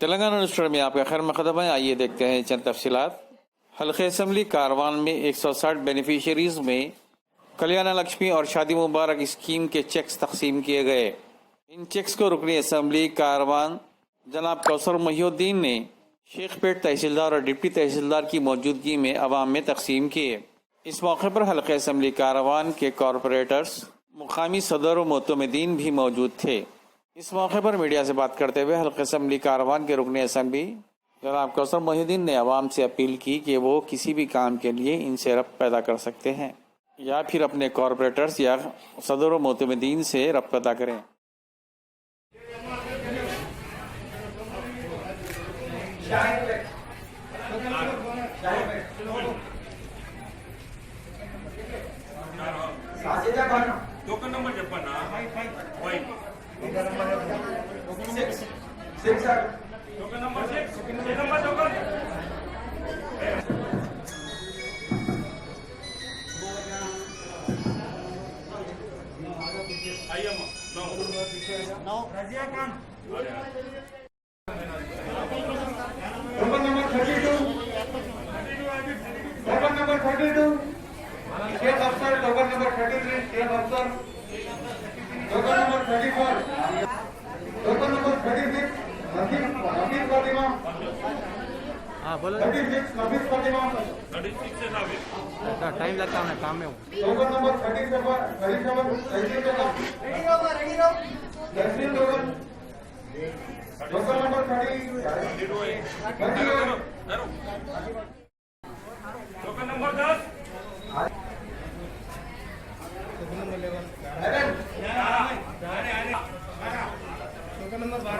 Telangana news में आपका खैर मकदम है। आइए देखते हैं चंद तफसीलात। हल्के असम्बली कारवान में 160 बेनिफिशरीज में कल्याण लक्ष्मी और शादी मुबारक स्कीम के चेक्स तकसीम किए गए। इन चेक्स को रुकनी असम्बली कारवान जनाब कौसर मोहिउद्दीन ने शेखपेट तहसीलदार और डिप्टी तहसीलदार की मौजूदगी में अवाम में तकसीम किए। इस मौके पर हल्के असम्बली कारवान के कॉरपोरेटर्स, मुकामी सदर और मोतमिदीन भी मौजूद थे। इस मौके पर मीडिया से बात करते हुए हल्के असम्बली कारवान के रुकने असम्बली जनाब कौसर मोहिउद्दीन ने अवाम से अपील की कि वो किसी भी काम के लिए इनसे रब्त पैदा कर सकते हैं या फिर अपने कॉरपोरेटर्स या सदर व मोतमिदीन से रब्त पैदा करें। टोकन नंबर చెప్పన్నా వై टोकन नंबर 6 नंबर टोकन అయ్యమ్మ నో Razia Khan token number 32 token number 32 Sheikh Afsar token number 33 Sheikh Afsar token number 34 token number 36 Hafeez Fatima हाँ बोलो 36 हफीज फातिमा 36 से ना टाइम लगता है काम में हूँ। टोकन नंबर 37 तहसील token token number 30 token number 10 token number 12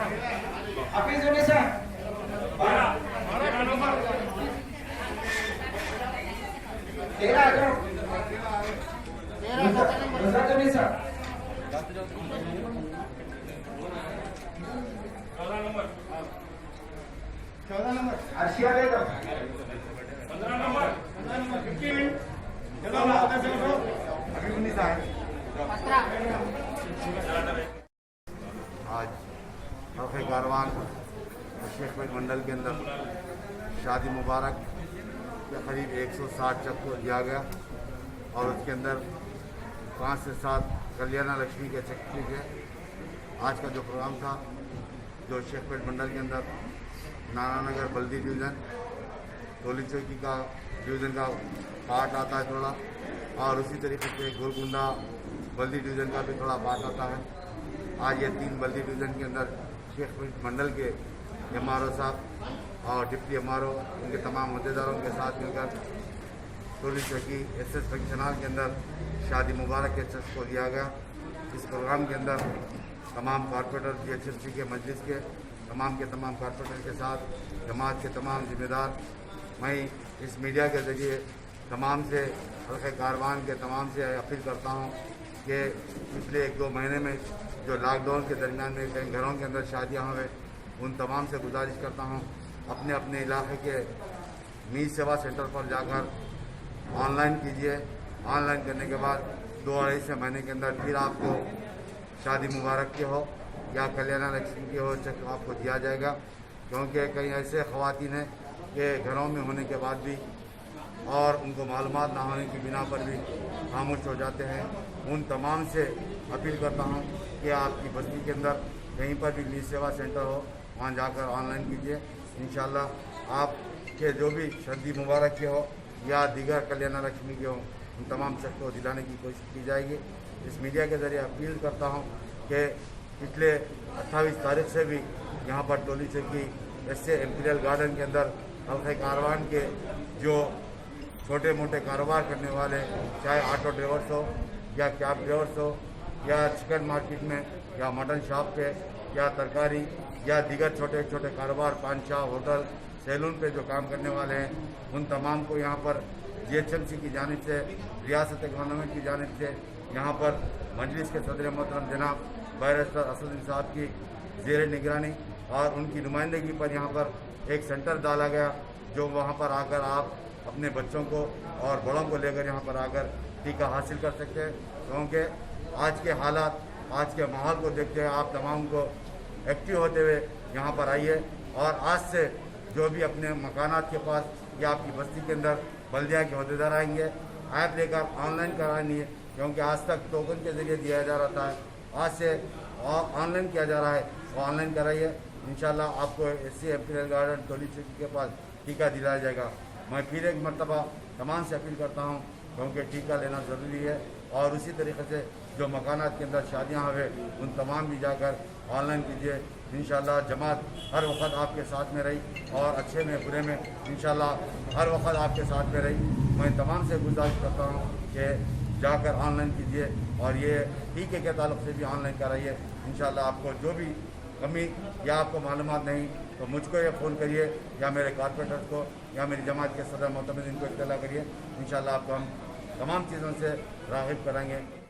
Hafeez Unnisa 12 number 13 Unnisa 14 number Arshiya लेगा 15 नंबर 15 चलो अभी 19 आए। आज हल्के कारवान शेखपेट मंडल के अंदर शादी मुबारक के करीब 160 चक को दिया गया और उसके अंदर 5 से 7 कल्याण लक्ष्मी के चेक किए गए। आज का जो प्रोग्राम था, जो शेखपेट मंडल के अंदर नानानगर बल्दी डिवीज़न, टोली चौकी का डिवीज़न का पार्ट आता है थोड़ा, और उसी तरीके से गोलकुंडा बल्दी डिवीज़न का भी थोड़ा पार्ट आता है। आज ये 3 बल्दी डिवीज़न के अंदर शेखपेट मंडल के MRO साहब और डिप्टी MRO उनके तमाम अहदेदारों के साथ मिलकर टोली चौकी SS फंक्शन हॉल के अंदर शादी मुबारक के चेक को दिया गया। इस प्रोग्राम के अंदर तमाम कॉरपोरेटर GHMC के मजलिस के तमाम कॉरपोरेटर के साथ जमात के तमाम जिम्मेदार, मैं इस मीडिया के ज़रिए तमाम से हल्के कारवान के तमाम से अपील करता हूँ कि पिछले 1-2 महीने में जो लॉकडाउन के दरमियान में कई घरों के अंदर शादियाँ हुए, उन तमाम से गुजारिश करता हूँ अपने अपने इलाके के मीर सेवा सेंटर पर जाकर ऑनलाइन कीजिए। ऑनलाइन करने के बाद 2-2.5 महीने के अंदर फिर आपको शादी मुबारक की हो या कल्याण लक्ष्मी की हो चेक आपको दिया जाएगा। क्योंकि कई ऐसे ख़वातीन हैं कि घरों में होने के बाद भी और उनको मालूमात ना होने की बिना पर भी खामोश हो जाते हैं। उन तमाम से अपील करता हूँ कि आपकी बस्ती के अंदर कहीं पर भी मीर सेवा सेंटर हो, वहाँ जाकर ऑनलाइन कीजिए। इंशाल्लाह आपके जो भी शादी मुबारक के हो या दीगर कल्याण लक्ष्मी के हो, उन तमाम चेक को दिलाने की कोशिश की जाएगी। इस मीडिया के ज़रिए अपील करता हूँ कि पिछले 28 तारीख से भी यहाँ पर टोली चौकी ऐसे एम्पीरियल गार्डन के अंदर हल्के कारवान के जो छोटे मोटे कारोबार करने वाले, चाहे ऑटो ड्राइवर्स हो या कैब ड्राइवर्स हो या चिकन मार्केट में या मटन शॉप पे या तरकारी या दीगर छोटे छोटे कारोबार, पान शाह, होटल, सैलून पे जो काम करने वाले हैं, उन तमाम को यहाँ पर GHMC की जानिब से, रियासत गवर्नमेंट की जानिब से यहाँ पर मजलिस के सदर मोहतरम जनाब बैरिस्टर असदुद्दीन साहब की ज़ेर निगरानी और उनकी नुमाइंदगी पर यहाँ पर एक सेंटर डाला गया, जो वहाँ पर आकर आप अपने बच्चों को और बड़ों को लेकर यहाँ पर आकर टीका हासिल कर सकते हैं। क्योंकि आज के हालात, आज के माहौल को देखते हुए आप तमाम को एक्टिव होते हुए यहाँ पर आइए और आज से जो भी अपने मकानात के पास या आपकी बस्ती के अंदर बल्दिया के अहदेदार आएंगे, ऐप लेकर ऑनलाइन करानी है, क्योंकि आज तक टोकन के ज़रिए दिया जा रहा था, आज से ऑनलाइन किया जा रहा है। वो ऑनलाइन कराइए, इंशाल्लाह आपको एससी एम्पीरियल गार्डन टोली सिटी के पास टीका दिलाया जाएगा। मैं फिर एक मरतबा तमाम से अपील करता हूँ, क्योंकि टीका लेना ज़रूरी है। और उसी तरीके से जो मकानात के अंदर शादियाँ हुए उन तमाम भी जाकर ऑनलाइन कीजिए। इंशाल्लाह जमात हर वक्त आपके साथ में रही और अच्छे में बुरे में इंशाल्लाह हर वक्त आपके साथ में रही। मैं तमाम से गुजारिश करता हूँ कि जाकर ऑनलाइन कीजिए और ये टीके के ताल्लुक से भी ऑनलाइन कराइए। इंशाल्लाह आपको जो भी कमी या आपको मालूमात नहीं तो मुझको ये फ़ोन करिए या मेरे कारपोरेटर्स को या मेरी जमात के सदर मोतमिन को इत्तला करिए। इंशाल्लाह आपको हम तमाम चीज़ों से राग़िब कराएंगे।